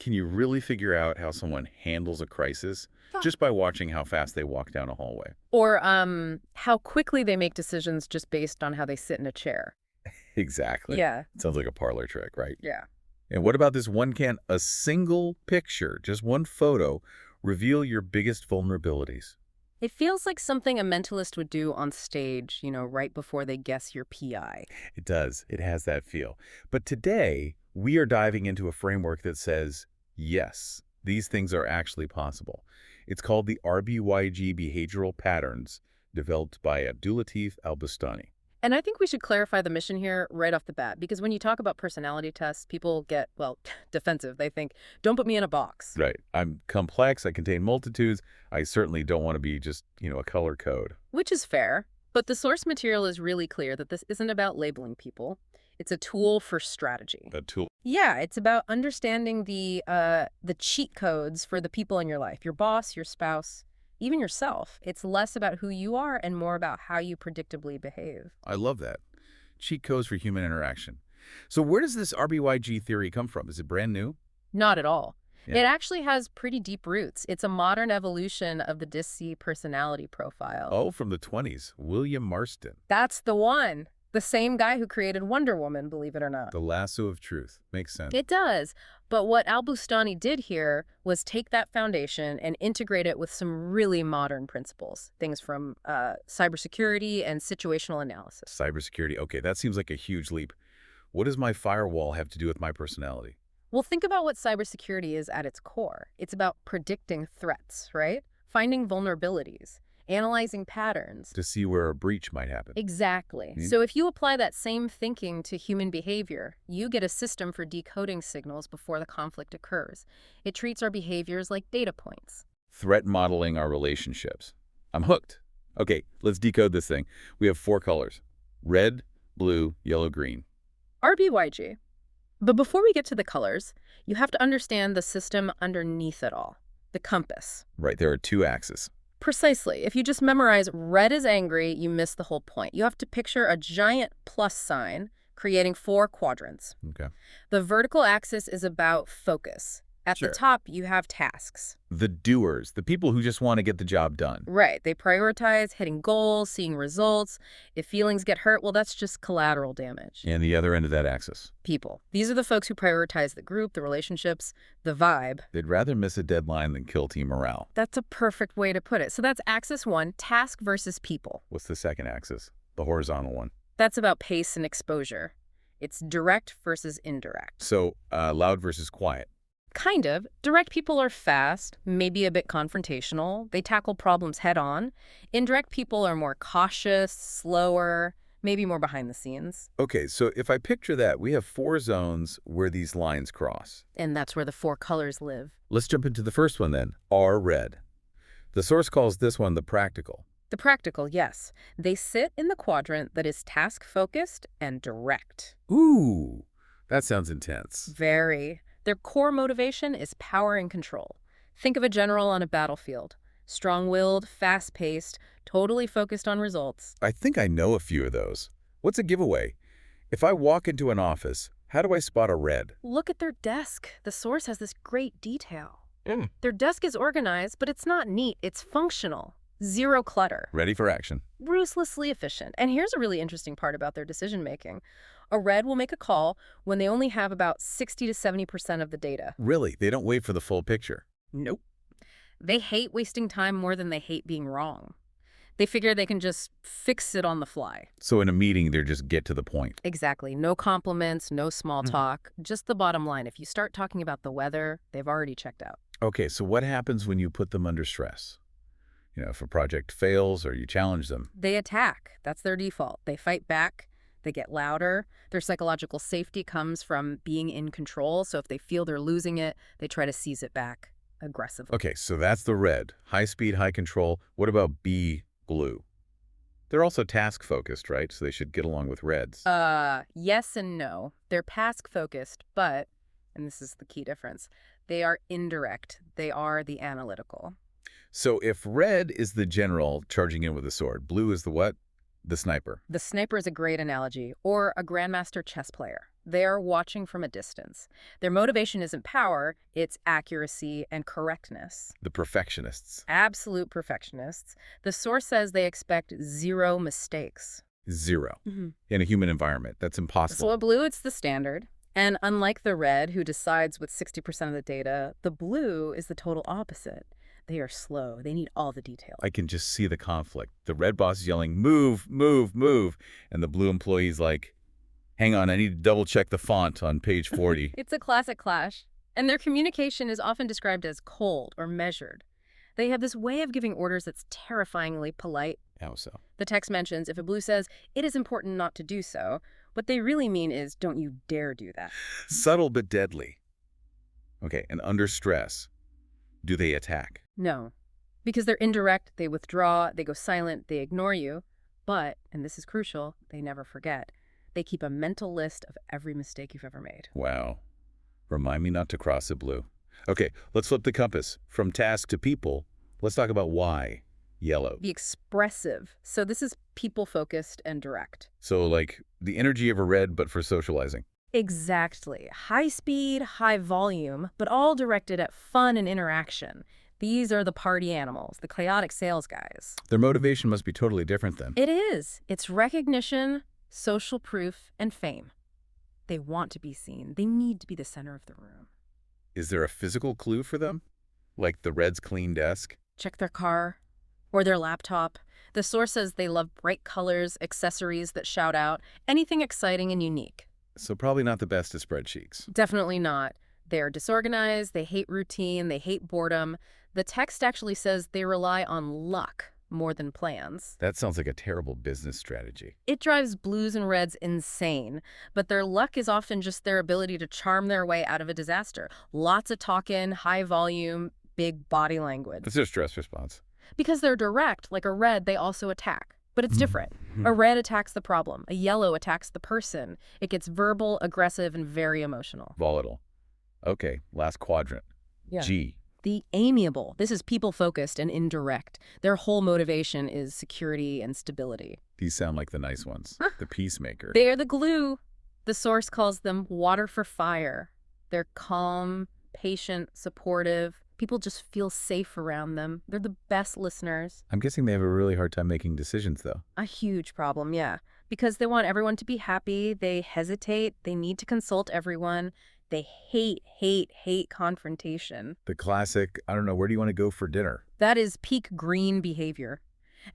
Can you really figure out how someone handles a crisis just by watching how fast they walk down a hallway? Or how quickly they make decisions just based on how they sit in a chair. Exactly. Yeah, Sounds like a parlor trick, right? yeah. And what about this one can a single picture, just one photo, reveal your biggest vulnerabilities? It feels like something a mentalist would do on stage, right before they guess your PI. It does. It has that feel. But today, we are diving into a framework that says, yes, these things are actually possible. It's called the RBYG Behavioral Patterns, developed by Abdulatif Al-Bustani. And I think we should clarify the mission here right off the bat, because when you talk about personality tests, people get, well, defensive. They think, don't put me in a box. Right. I'm complex. I contain multitudes. I certainly don't want to be just, a color code. Which is fair, but the source material is really clear that this isn't about labeling people. It's a tool for strategy. A tool. Yeah, it's about understanding the cheat codes for the people in your life, your boss, your spouse, even yourself. It's less about who you are and more about how you predictably behave. I love that. Cheat codes for human interaction. So where does this RBYG theory come from? Is it brand new? Not at all. Yeah. It actually has pretty deep roots. It's a modern evolution of the DISC personality profile. Oh, from the 20s. William Marston. That's the one. The same guy who created Wonder Woman, believe it or not. The lasso of truth. Makes sense. It does. But what Al-Bustani did here was take that foundation and integrate it with some really modern principles. Things from cybersecurity and situational analysis. Cybersecurity. Okay, that seems like a huge leap. What does my firewall have to do with my personality? Well, think about what cybersecurity is at its core. It's about predicting threats, right? Finding vulnerabilities, analyzing patterns. To see where a breach might happen. Exactly. So if you apply that same thinking to human behavior, you get a system for decoding signals before the conflict occurs. It treats our behaviors like data points. Threat modeling our relationships. I'm hooked. Okay, let's decode this thing. We have 4 colors. Red, blue, yellow, green. RBYG. But before we get to the colors, you have to understand the system underneath it all. The compass. Right, there are 2 axes. Precisely. If you just memorize red is angry, you miss the whole point. You have to picture a giant plus sign creating 4 quadrants. Okay. The vertical axis is about focus. At Sure. the top, you have tasks. The doers, the people who just want to get the job done. Right. They prioritize hitting goals, seeing results. If feelings get hurt, well, that's just collateral damage. And the other end of that axis. People. These are the folks who prioritize the group, the relationships, the vibe. They'd rather miss a deadline than kill team morale. That's a perfect way to put it. So that's axis 1, task versus people. What's the second axis? The horizontal one. That's about pace and exposure. It's direct versus indirect. So, loud versus quiet. Kind of. Direct people are fast, maybe a bit confrontational. They tackle problems head on. Indirect people are more cautious, slower, maybe more behind the scenes. Okay, so if I picture that, we have 4 zones where these lines cross. And that's where the 4 colors live. Let's jump into the first one then, R red. The source calls this one the practical. The practical, yes. They sit in the quadrant that is task-focused and direct. Ooh, that sounds intense. Very. Their core motivation is power and control. Think of a general on a battlefield. Strong-willed, fast-paced, totally focused on results. I think I know a few of those. What's a giveaway? If I walk into an office, how do I spot a red? Look at their desk. The source has this great detail. Their desk is organized, but it's not neat. It's functional. Zero clutter. Ready for action. Ruthlessly efficient. And here's a really interesting part about their decision-making. A red will make a call when they only have about 60 to 70% of the data. Really? They don't wait for the full picture? Nope. They hate wasting time more than they hate being wrong. They figure they can just fix it on the fly. So in a meeting, they just get to the point. Exactly. No compliments, no small talk, just the bottom line. If you start talking about the weather, they've already checked out. Okay, so what happens when you put them under stress? If a project fails or you challenge them. They attack. That's their default. They fight back. They get louder. Their psychological safety comes from being in control. So if they feel they're losing it, they try to seize it back aggressively. Okay, so that's the red. High speed, high control. What about B, blue? They're also task-focused, right? So they should get along with reds. Yes and no. They're task-focused, but, and this is the key difference, they are indirect. They are the analytical. So if red is the general charging in with a sword, blue is the what? The sniper. The sniper is a great analogy, or a grandmaster chess player. They are watching from a distance. Their motivation isn't power, it's accuracy and correctness. The perfectionists. Absolute perfectionists. The source says they expect zero mistakes. Zero. In a human environment. That's impossible. So a blue, it's the standard. And unlike the red, who decides with 60% of the data, the blue is the total opposite. They are slow. They need all the details. I can just see the conflict. The red boss is yelling, move, move, move. And the blue employee's like, hang on, I need to double check the font on page 40. It's a classic clash. And their communication is often described as cold or measured. They have this way of giving orders that's terrifyingly polite. How so? The text mentions if a blue says, it is important not to do so, what they really mean is, don't you dare do that. Subtle but deadly. Okay, and under stress, do they attack? No. Because they're indirect, they withdraw, they go silent, they ignore you. But, and this is crucial, they never forget. They keep a mental list of every mistake you've ever made. Wow. Remind me not to cross a blue. Okay, let's flip the compass. From task to people, let's talk about why. Yellow. Be expressive. So this is people-focused and direct. So like the energy of a red, but for socializing. Exactly. High speed, high volume, but all directed at fun and interaction. These are the party animals, the chaotic sales guys. Their motivation must be totally different then. It is. It's recognition, social proof, and fame. They want to be seen. They need to be the center of the room. Is there a physical clue for them? Like the red's clean desk? Check their car or their laptop. The source says they love bright colors, accessories that shout out, anything exciting and unique. So probably not the best at spreadsheets. Definitely not. They are disorganized, they hate routine, they hate boredom. The text actually says they rely on luck more than plans. That sounds like a terrible business strategy. It drives blues and reds insane, but their luck is often just their ability to charm their way out of a disaster. Lots of talking, high volume, big body language. What's their stress response? Because they're direct, like a red, they also attack. But it's different. A red attacks the problem. A yellow attacks the person. It gets verbal, aggressive, and very emotional. Volatile. Okay, last quadrant. Yeah. G. The amiable. This is people-focused and indirect. Their whole motivation is security and stability. These sound like the nice ones. The peacemaker. They're the glue. The source calls them water for fire. They're calm, patient, supportive. People just feel safe around them. They're the best listeners. I'm guessing they have a really hard time making decisions, though. A huge problem, yeah. Because they want everyone to be happy. They hesitate. They need to consult everyone. They hate confrontation. The classic, I don't know, where do you want to go for dinner? That is peak green behavior.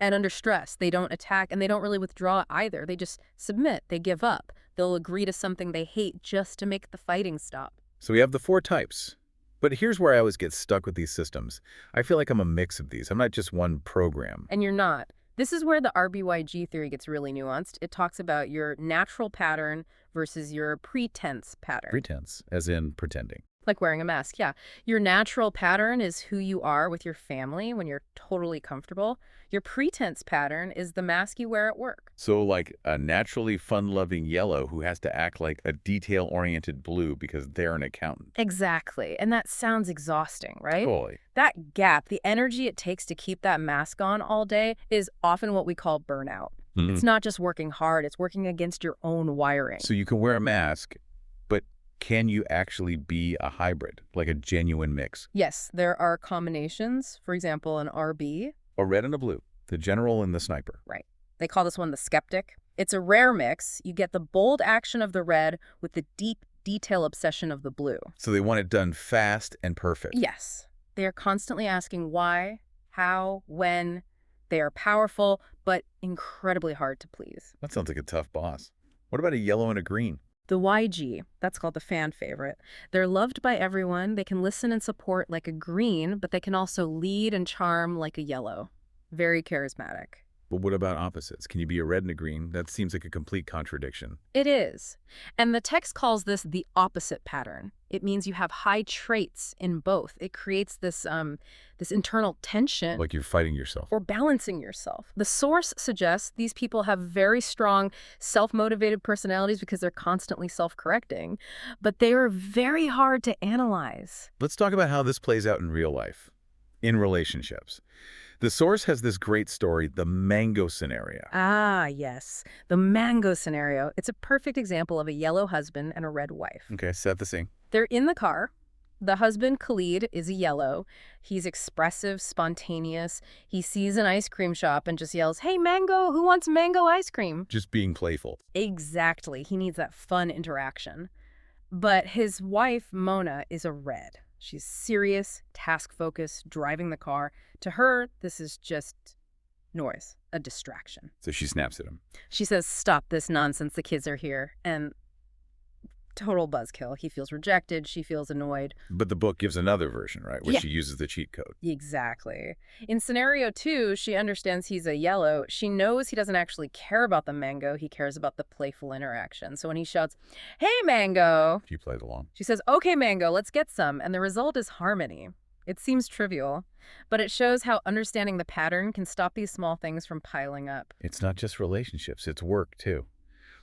And under stress, they don't attack and they don't really withdraw either. They just submit. They give up. They'll agree to something they hate just to make the fighting stop. So we have the 4 types. But here's where I always get stuck with these systems. I feel like I'm a mix of these. I'm not just one program. And you're not. This is where the RBYG theory gets really nuanced. It talks about your natural pattern versus your pretense pattern. Pretense, as in pretending. Like wearing a mask, yeah. Your natural pattern is who you are with your family when you're totally comfortable. Your pretense pattern is the mask you wear at work. So like a naturally fun-loving yellow who has to act like a detail-oriented blue because they're an accountant. Exactly. And that sounds exhausting, right? Totally. That gap, the energy it takes to keep that mask on all day is often what we call burnout. It's not just working hard, it's working against your own wiring. So you can wear a mask, but can you actually be a hybrid, like a genuine mix? Yes, there are combinations. For example, an RB. A red and a blue, the general and the sniper. Right. They call this one the skeptic. It's a rare mix. You get the bold action of the red with the deep detail obsession of the blue. So they want it done fast and perfect. Yes. They are constantly asking why, how, when. They are powerful, but incredibly hard to please. That sounds like a tough boss. What about a yellow and a green? The YG, that's called the fan favorite. They're loved by everyone. They can listen and support like a green, but they can also lead and charm like a yellow. Very charismatic. But what about opposites? Can you be a red and a green? That seems like a complete contradiction. It is. And the text calls this the opposite pattern. It means you have high traits in both. It creates this internal tension. Like you're fighting yourself. Or balancing yourself. The source suggests these people have very strong self-motivated personalities because they're constantly self-correcting, but they are very hard to analyze. Let's talk about how this plays out in real life. in relationships. The source has this great story, the mango scenario. Ah, yes. The mango scenario. It's a perfect example of a yellow husband and a red wife. Okay, set the scene. They're in the car. The husband, Khalid, is a yellow. He's expressive, spontaneous. He sees an ice cream shop and just yells, "Hey, mango, who wants mango ice cream?" Just being playful. Exactly. He needs that fun interaction. But his wife, Mona, is a red. She's serious, task-focused, driving the car. To her, this is just noise, a distraction. So she snaps at him. She says, "Stop this nonsense, the kids are here." And total buzzkill. He feels rejected. She feels annoyed. But the book gives another version, right, where Yeah. she uses the cheat code. Exactly. In scenario 2, she understands he's a yellow. She knows he doesn't actually care about the mango. He cares about the playful interaction. So when he shouts, "Hey, mango," She played along. she says, "Okay, mango, let's get some." And the result is harmony. It seems trivial, but it shows how understanding the pattern can stop these small things from piling up. It's not just relationships, it's work, too.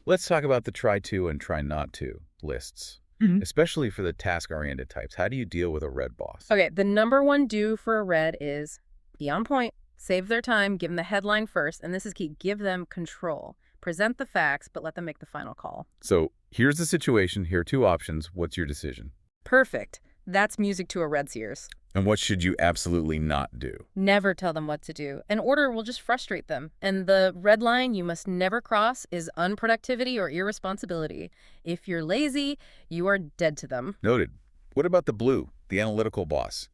Let's talk about the try to and try not to lists, especially for the task-oriented types. How do you deal with a red boss? Okay, the number one do for a red is be on point, save their time, give them the headline first, and this is key, give them control. Present the facts, but let them make the final call. So here's the situation. Here are two options. What's your decision? Perfect. That's music to a red's ears. And what should you absolutely not do? Never tell them what to do. An order will just frustrate them. And the red line you must never cross is unproductivity or irresponsibility. If you're lazy, you are dead to them. Noted. What about the blue, the analytical boss?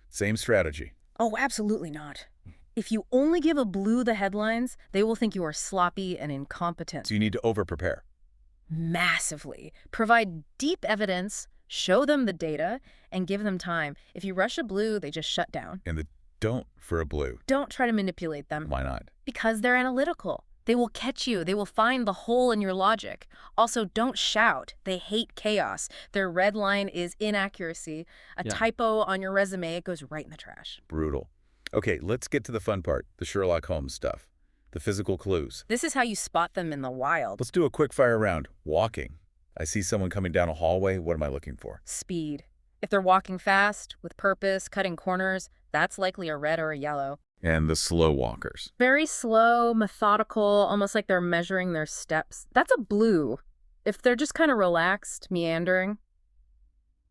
Same strategy. Oh, absolutely not. If you only give a blue the headlines, they will think you are sloppy and incompetent. So you need to over-prepare. Massively. Provide deep evidence, show them the data, and give them time. If you rush a blue, they just shut down. And the don't for a blue. Don't try to manipulate them. Why not? Because they're analytical. They will catch you. They will find the hole in your logic. Also, don't shout. They hate chaos. Their red line is inaccuracy. A typo on your resume, it goes right in the trash. Brutal. Okay, let's get to the fun part, the Sherlock Holmes stuff, the physical clues. This is how you spot them in the wild. Let's do a quick fire round. Walking. I see someone coming down a hallway. What am I looking for? Speed. If they're walking fast, with purpose, cutting corners, that's likely a red or a yellow. And the slow walkers. Very slow, methodical, almost like they're measuring their steps. That's a blue. If they're just kind of relaxed, meandering,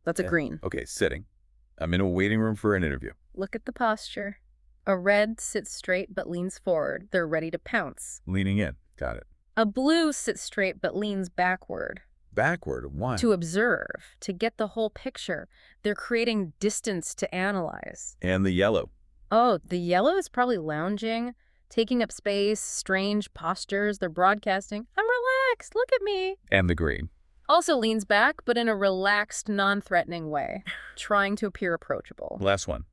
that's a green. Okay, sitting. I'm in a waiting room for an interview. Look at the posture. A red sits straight but leans forward. They're ready to pounce. Leaning in. Got it. A blue sits straight but leans backward. Backward. Why? To observe, to get the whole picture. They're creating distance to analyze. And the yellow. Oh, the yellow is probably lounging, taking up space, strange postures. They're broadcasting, "I'm relaxed, look at me." And the green. Also leans back, but in a relaxed, non-threatening way, trying to appear approachable. Last one.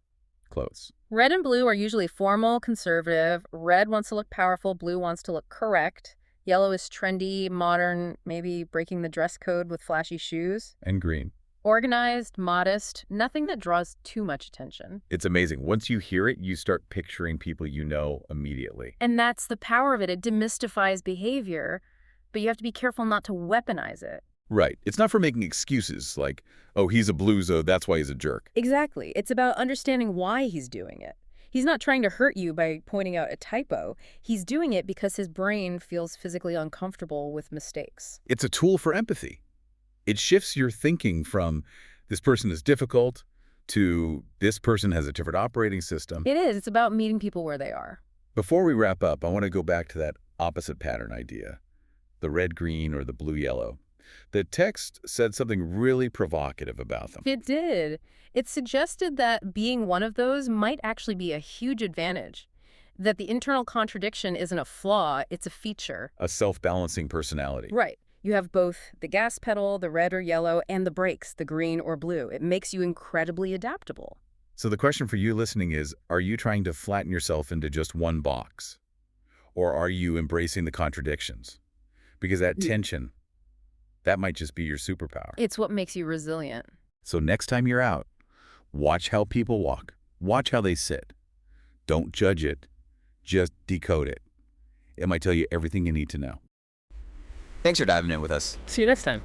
Clothes. Red and blue are usually formal, conservative. Red wants to look powerful, blue wants to look correct. Yellow is trendy, modern, maybe breaking the dress code with flashy shoes. And green. Organized, modest, nothing that draws too much attention. It's amazing. Once you hear it, you start picturing people you know immediately. And that's the power of it. It demystifies behavior, but you have to be careful not to weaponize it. Right. It's not for making excuses like, oh, he's a blueso, that's why he's a jerk. Exactly. It's about understanding why he's doing it. He's not trying to hurt you by pointing out a typo. He's doing it because his brain feels physically uncomfortable with mistakes. It's a tool for empathy. It shifts your thinking from this person is difficult to this person has a different operating system. It is. It's about meeting people where they are. Before we wrap up, I want to go back to that opposite pattern idea, the red-green or the blue-yellow. The text said something really provocative about them. It did. It suggested that being one of those might actually be a huge advantage, that the internal contradiction isn't a flaw, it's a feature. A self-balancing personality. Right. You have both the gas pedal, the red or yellow, and the brakes, the green or blue. It makes you incredibly adaptable. So the question for you listening is, are you trying to flatten yourself into just one box? Or are you embracing the contradictions? Because that tension, that might just be your superpower. It's what makes you resilient. So next time you're out, watch how people walk. Watch how they sit. Don't judge it. Just decode it. It might tell you everything you need to know. Thanks for diving in with us. See you next time.